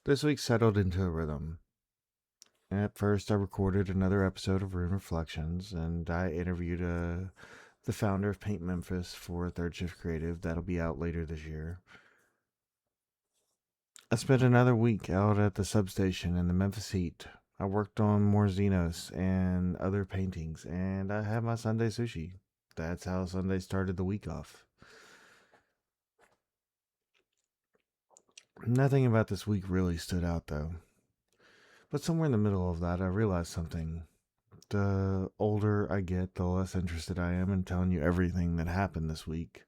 This week settled into a rhythm. At first, I recorded another episode of Rune Reflections, and I interviewed the founder of Paint Memphis for Third Shift Creative. That'll be out later this year. I spent another week out at the substation in the Memphis heat. I worked on more Xenos and other paintings, and I had my Sunday sushi. That's how Sunday started the week off. Nothing about this week really stood out, though. But somewhere in the middle of that, I realized something. The older I get, the less interested I am in telling you everything that happened this week.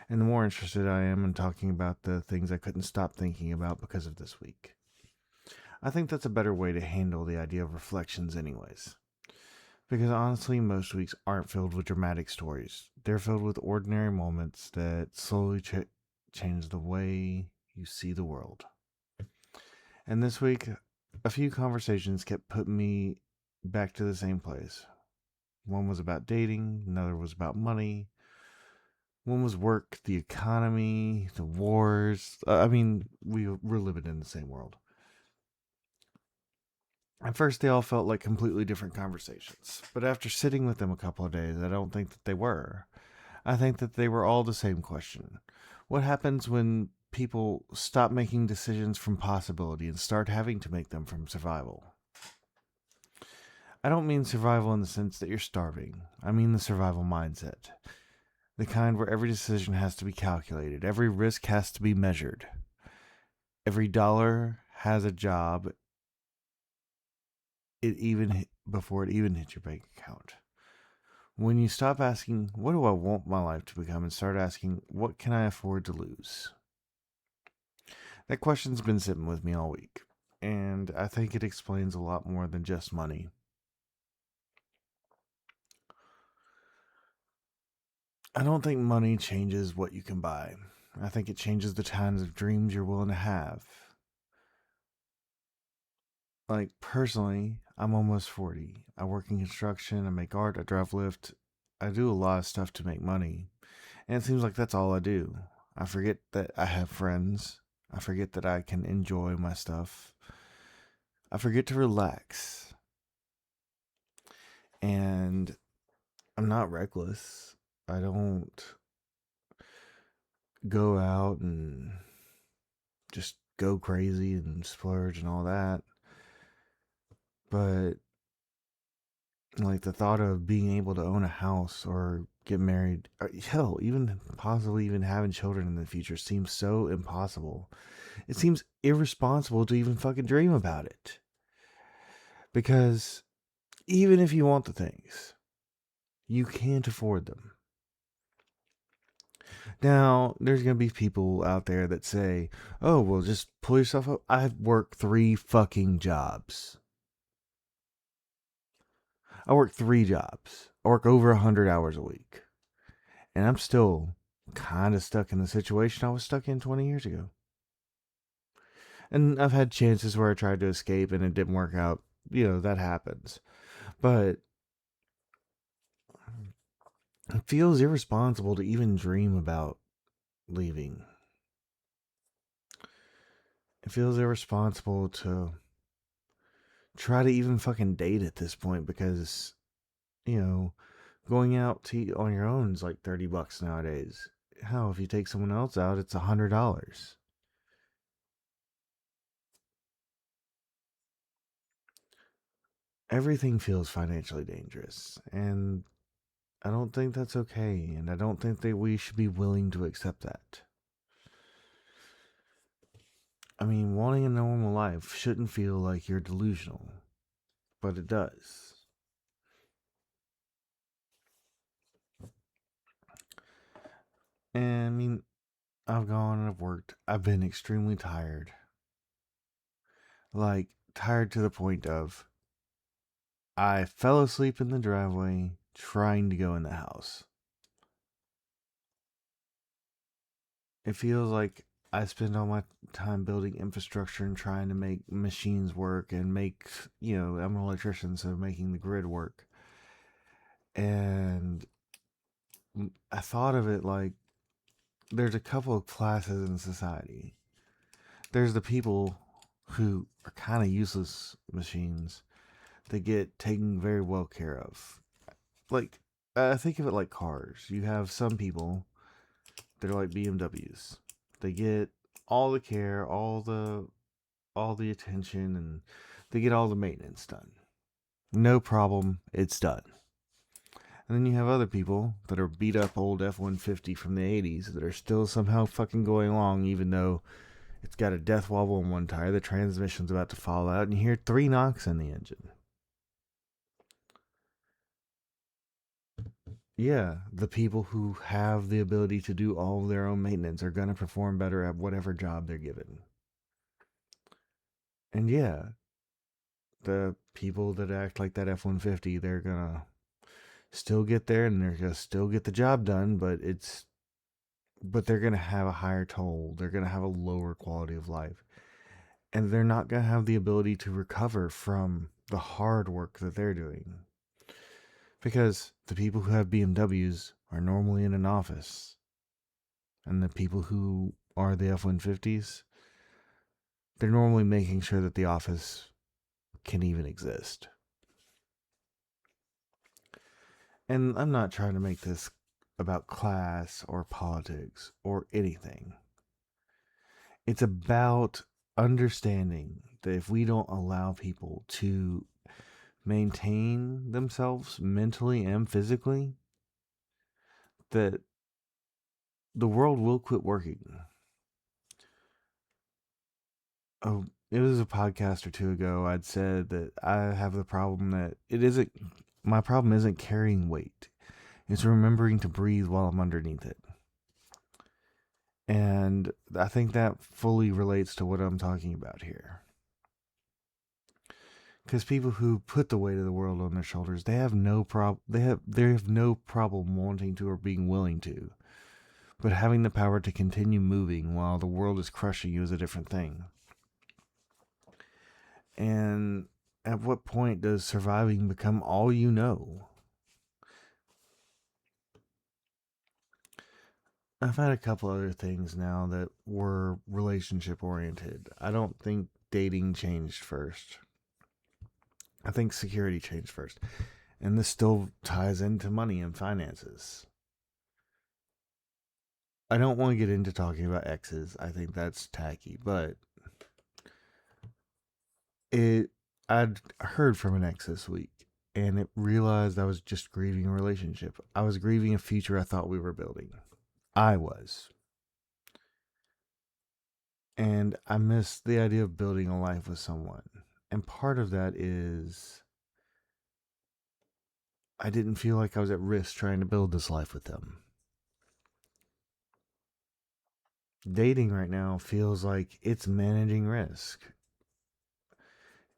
And the more interested I am in talking about the things I couldn't stop thinking about because of this week. I think that's a better way to handle the idea of reflections, anyways. Because honestly, most weeks aren't filled with dramatic stories. They're filled with ordinary moments that slowly change the way you see the world. And this week, a few conversations kept putting me back to the same place. One was about dating, another was about money. One was work, the economy, the wars. We're living in the same world. At first, they all felt like completely different conversations. But after sitting with them a couple of days, I don't think that they were. I think that they were all the same question. What happens when people stop making decisions from possibility and start having to make them from survival? I don't mean survival in the sense that you're starving. I mean the survival mindset. The kind where every decision has to be calculated, every risk has to be measured, every dollar has a job. Before it even hits your bank account. When you stop asking, "What do I want my life to become?" and start asking, "What can I afford to lose?" That question's been sitting with me all week, and I think it explains a lot more than just money. I don't think money changes what you can buy. I think it changes the kinds of dreams you're willing to have. Like, personally, I'm almost 40. I work in construction, I make art, I drive Lyft. I do a lot of stuff to make money. And it seems like that's all I do. I forget that I have friends. I forget that I can enjoy my stuff. I forget to relax. And I'm not reckless. I don't go out and just go crazy and splurge and all that. But like the thought of being able to own a house or get married, or hell, even possibly even having children in the future seems so impossible. It seems irresponsible to even fucking dream about it. Because even if you want the things, you can't afford them. Now, there's going to be people out there that say, "Oh, well, just pull yourself up." I've worked 3 fucking jobs. I work 3 jobs. I work over 100 hours a week. And I'm still kind of stuck in the situation I was stuck in 20 years ago. And I've had chances where I tried to escape and it didn't work out. That happens. But it feels irresponsible to even dream about leaving. It feels irresponsible to try to even fucking date at this point because, going out to eat on your own is like $30 nowadays. Hell, if you take someone else out, it's $100. Everything feels financially dangerous, and I don't think that's okay, and I don't think that we should be willing to accept that. I mean, wanting a normal life shouldn't feel like you're delusional, but it does. And I mean, I've gone and I've worked. I've been extremely tired. Like, tired to the point of I fell asleep in the driveway trying to go in the house. It feels like I spend all my time building infrastructure and trying to make machines work and I'm an electrician, so making the grid work. And I thought of it like there's a couple of classes in society. There's the people who are kind of useless machines that get taken very well care of. Like, think of it like cars. You have some people that are like BMWs. They get all the care, all the attention, and they get all the maintenance done. No problem, it's done. And then you have other people that are beat up old F-150 from the 80s that are still somehow fucking going along, even though it's got a death wobble on one tire, the transmission's about to fall out, and you hear 3 knocks in the engine. Yeah, the people who have the ability to do all of their own maintenance are going to perform better at whatever job they're given. And yeah, the people that act like that F-150, they're going to still get there and they're going to still get the job done, but they're going to have a higher toll. They're going to have a lower quality of life. And they're not going to have the ability to recover from the hard work that they're doing. Because the people who have BMWs are normally in an office. And the people who are the F-150s, they're normally making sure that the office can even exist. And I'm not trying to make this about class or politics or anything. It's about understanding that if we don't allow people to maintain themselves mentally and physically, that the world will quit working. Oh, it was a podcast or two ago. I'd said that I have the problem that my problem isn't carrying weight. It's remembering to breathe while I'm underneath it. And I think that fully relates to what I'm talking about here. Because people who put the weight of the world on their shoulders, they have no problem wanting to or being willing to. But having the power to continue moving while the world is crushing you is a different thing. And at what point does surviving become all you know? I've had a couple other things now that were relationship oriented. I don't think dating changed first. I think security changed first. And this still ties into money and finances. I don't want to get into talking about exes. I think that's tacky, but it I'd heard from an ex this week and it realized I was just grieving a relationship. I was grieving a future I thought we were building. I was. And I miss the idea of building a life with someone. And part of that is I didn't feel like I was at risk trying to build this life with them. Dating right now feels like it's managing risk.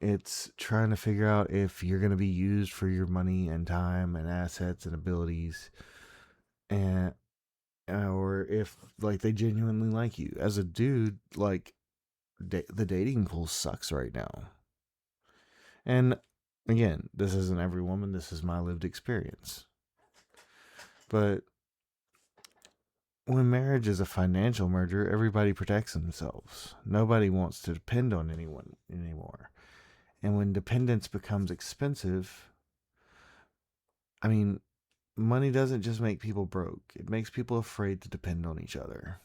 It's trying to figure out if you're going to be used for your money and time and assets and abilities, and or if like they genuinely like you. As a dude, like the dating pool sucks right now. And again, this isn't every woman, this is my lived experience. But when marriage is a financial merger, everybody protects themselves. Nobody wants to depend on anyone anymore. And when dependence becomes expensive, I mean, money doesn't just make people broke, it makes people afraid to depend on each other.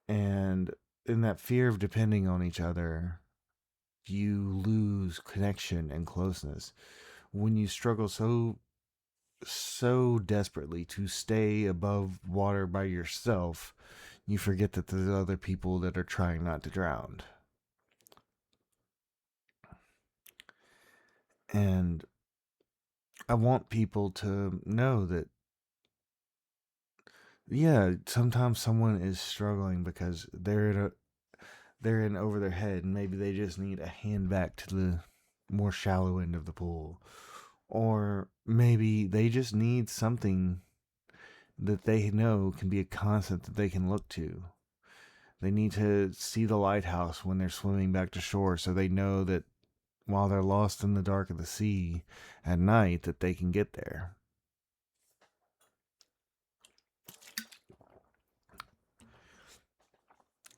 And in that fear of depending on each other, you lose connection and closeness. When you struggle so desperately to stay above water by yourself, you forget that there's other people that are trying not to drown. And I want people to know that, yeah, sometimes someone is struggling because they're in over their head and maybe they just need a hand back to the more shallow end of the pool. Or maybe they just need something that they know can be a constant that they can look to. They need to see the lighthouse when they're swimming back to shore so they know that while they're lost in the dark of the sea at night that they can get there.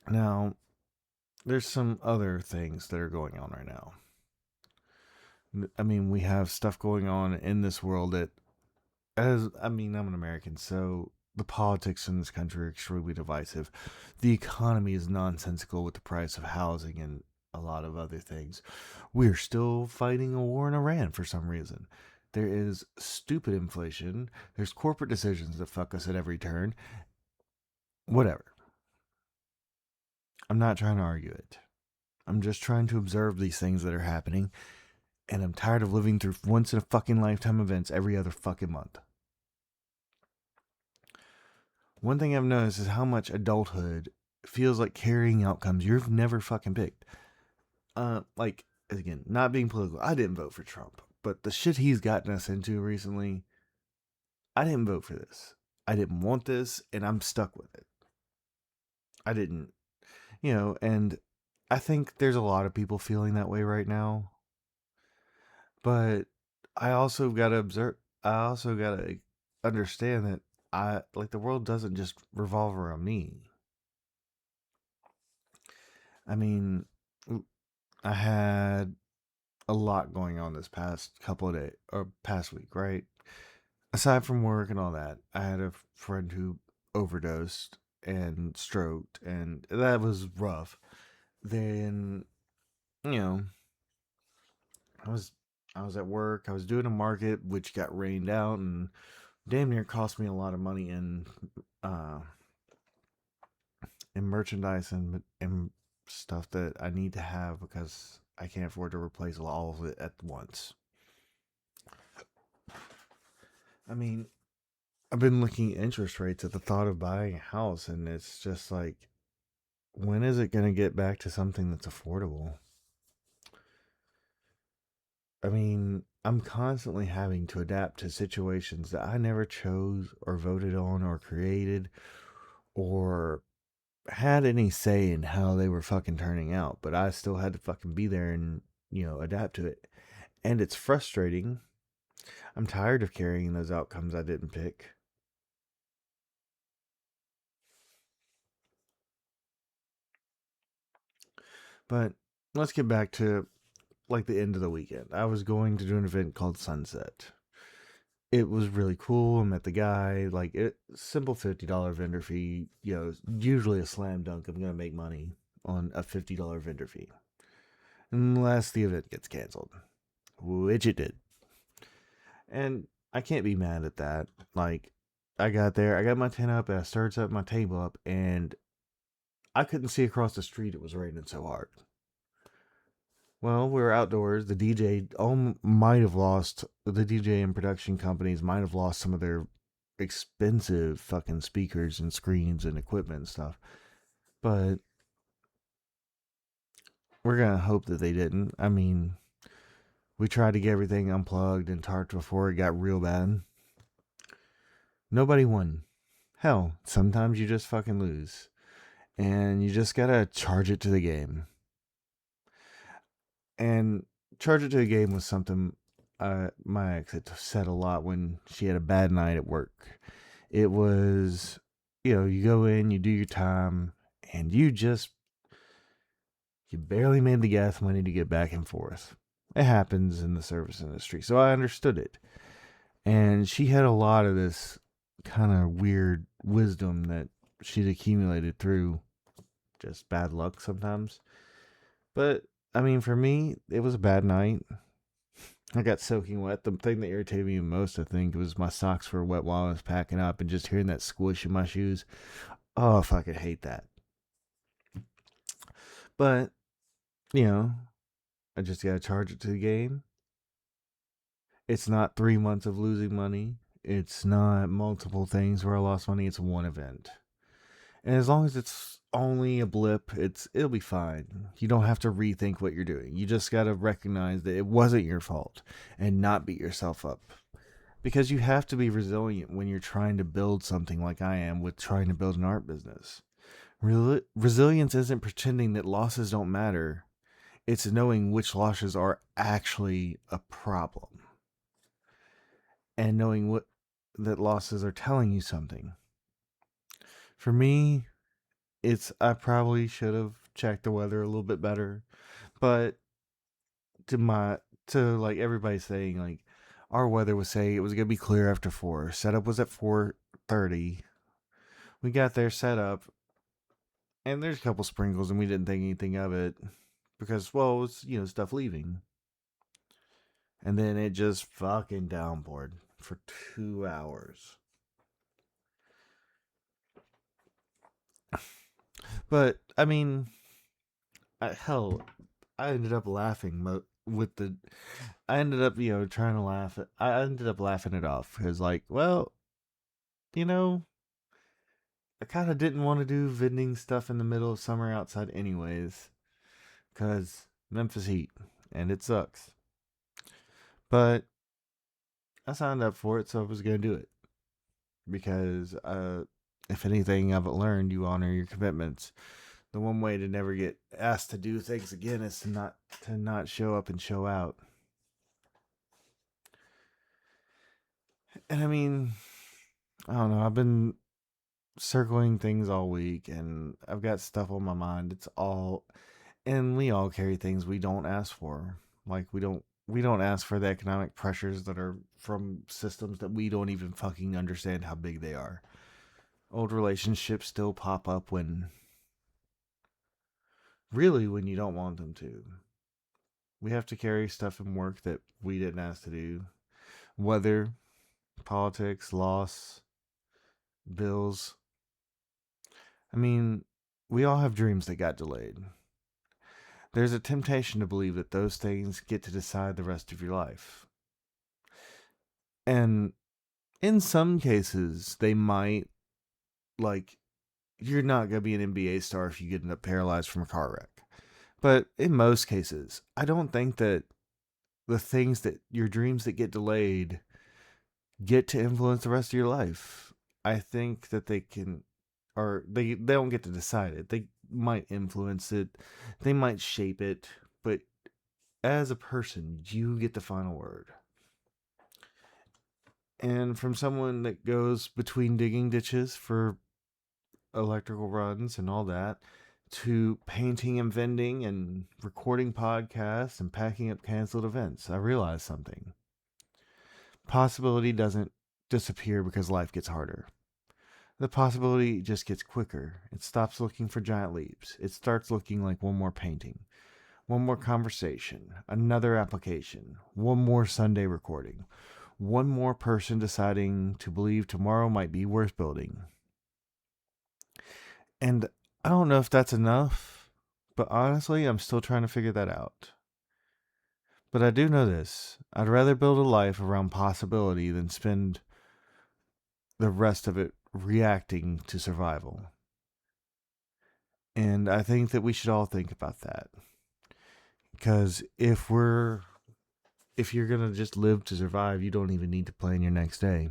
Now, there's some other things that are going on right now. I mean, we have stuff going on in this world that, I'm an American, so the politics in this country are extremely divisive. The economy is nonsensical with the price of housing and a lot of other things. We're still fighting a war in Iran for some reason. There is stupid inflation. There's corporate decisions that fuck us at every turn. Whatever. I'm not trying to argue it. I'm just trying to observe these things that are happening, and I'm tired of living through once in a fucking lifetime events every other fucking month. One thing I've noticed is how much adulthood feels like carrying outcomes you've never fucking picked. Like, again, not being political, I didn't vote for Trump, but the shit he's gotten us into recently, I didn't vote for this. I didn't want this, and I'm stuck with it. I didn't, and I think there's a lot of people feeling that way right now. But I also got to observe, I also got to understand that the world doesn't just revolve around me. I mean, I had a lot going on this past couple of days or past week, right? Aside from work and all that, I had a friend who overdosed and stroked, and that was rough. Then, you know, I was I was at work. I was doing a market which got rained out and damn near cost me a lot of money uh in merchandise and stuff that I need to have because I can't afford to replace all of it at once. I mean, I've been looking at interest rates at the thought of buying a house, and it's just like, when is it going to get back to something that's affordable? I mean, I'm constantly having to adapt to situations that I never chose or voted on or created or had any say in how they were fucking turning out, but I still had to fucking be there and, adapt to it. And it's frustrating. I'm tired of carrying those outcomes I didn't pick. But let's get back to like the end of the weekend. I was going to do an event called Sunset. It was really cool. I met the guy. Like, it simple $50 vendor fee. Usually a slam dunk. I'm gonna make money on a $50 vendor fee unless the event gets canceled, which it did. And I can't be mad at that. Like, I got there, I got my tent up, and I started setting my table up, and I couldn't see across the street. It was raining so hard. Well, we were outdoors. The DJ and production companies might have lost some of their expensive fucking speakers and screens and equipment and stuff. But we're going to hope that they didn't. I mean, we tried to get everything unplugged and tarped before it got real bad. Nobody won. Hell, sometimes you just fucking lose. And you just gotta charge it to the game. And charge it to the game was something my ex had said a lot when she had a bad night at work. It was, you go in, you do your time, and you barely made the gas money to get back and forth. It happens in the service industry, so I understood it. And she had a lot of this kind of weird wisdom that she'd accumulated through just bad luck sometimes. But I mean, for me, it was a bad night. I got soaking wet. The thing that irritated me most, I think, was my socks were wet while I was packing up, and just hearing that squish in my shoes. Oh, if I could hate that. But you know, I just gotta charge it to the game. It's not 3 months of losing money. It's not multiple things where I lost money. It's one event. And as long as it's only a blip, it'll be fine. You don't have to rethink what you're doing. You just got to recognize that it wasn't your fault and not beat yourself up. Because you have to be resilient when you're trying to build something like I am with trying to build an art business. Resilience isn't pretending that losses don't matter. It's knowing which losses are actually a problem and knowing what that losses are telling you something. For me, I probably should have check the weather a little bit better. But to my to like everybody saying like our weather was saying it was gonna be clear after 4. Setup was at 4:30. We got there, set up, and there's a couple sprinkles, and we didn't think anything of it because, well, it was stuff leaving, and then it just fucking downpoured for 2 hours. But I mean, hell, I ended up laughing with the. I ended up trying to laugh. I ended up laughing it off because well, you know, I kind of didn't want to do vending stuff in the middle of summer outside anyways, because Memphis heat, and it sucks. But I signed up for it, so I was going to do it. Because if anything I've learned, you honor your commitments. The one way to never get asked to do things again is to not show up and show out. And I mean, I don't know, I've been circling things all week, and I've got stuff on my mind. And we all carry things we don't ask for. Like we don't ask for the economic pressures that are from systems that we don't even fucking understand how big they are. Old relationships still pop up when you don't want them to. We have to carry stuff in work that we didn't ask to do. Weather, politics, loss, bills. I mean, we all have dreams that got delayed. There's a temptation to believe that those things get to decide the rest of your life. And in some cases, they might, you're not going to be an NBA star if you get paralyzed from a car wreck. But in most cases, I don't think that the things that your dreams that get delayed get to influence the rest of your life. I think that they can, or they don't get to decide it. They might influence it, they might shape it, but as a person, you get the final word. And from someone that goes between digging ditches for electrical runs and all that, to painting and vending and recording podcasts and packing up canceled events, I realized something. Possibility doesn't disappear because life gets harder. The possibility just gets quicker. It stops looking for giant leaps. It starts looking like one more painting, one more conversation, another application, one more Sunday recording, one more person deciding to believe tomorrow might be worth building. And I don't know if that's enough, but honestly, I'm still trying to figure that out. But I do know this. I'd rather build a life around possibility than spend the rest of it reacting to survival. And I think that we should all think about that. Because if you're going to just live to survive, you don't even need to plan your next day.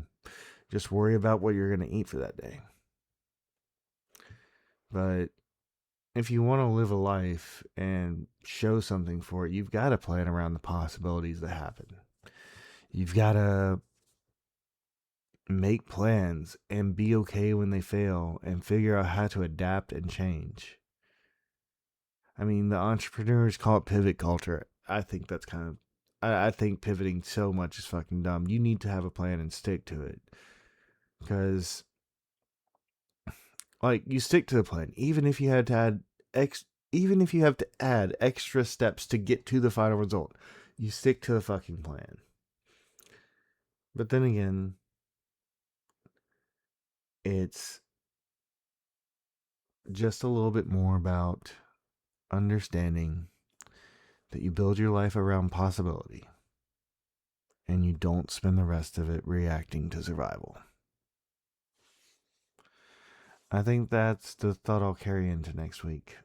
Just worry about what you're going to eat for that day. But if you want to live a life and show something for it, you've got to plan around the possibilities that happen. You've got to make plans and be okay when they fail and figure out how to adapt and change. I mean, the entrepreneurs call it pivot culture. I think that's I think pivoting so much is fucking dumb. You need to have a plan and stick to it. Because, you stick to the plan, even if you have to add extra steps to get to the final result. You stick to the fucking plan. But then again, it's just a little bit more about understanding that you build your life around possibility and you don't spend the rest of it reacting to survival. I think that's the thought I'll carry into next week.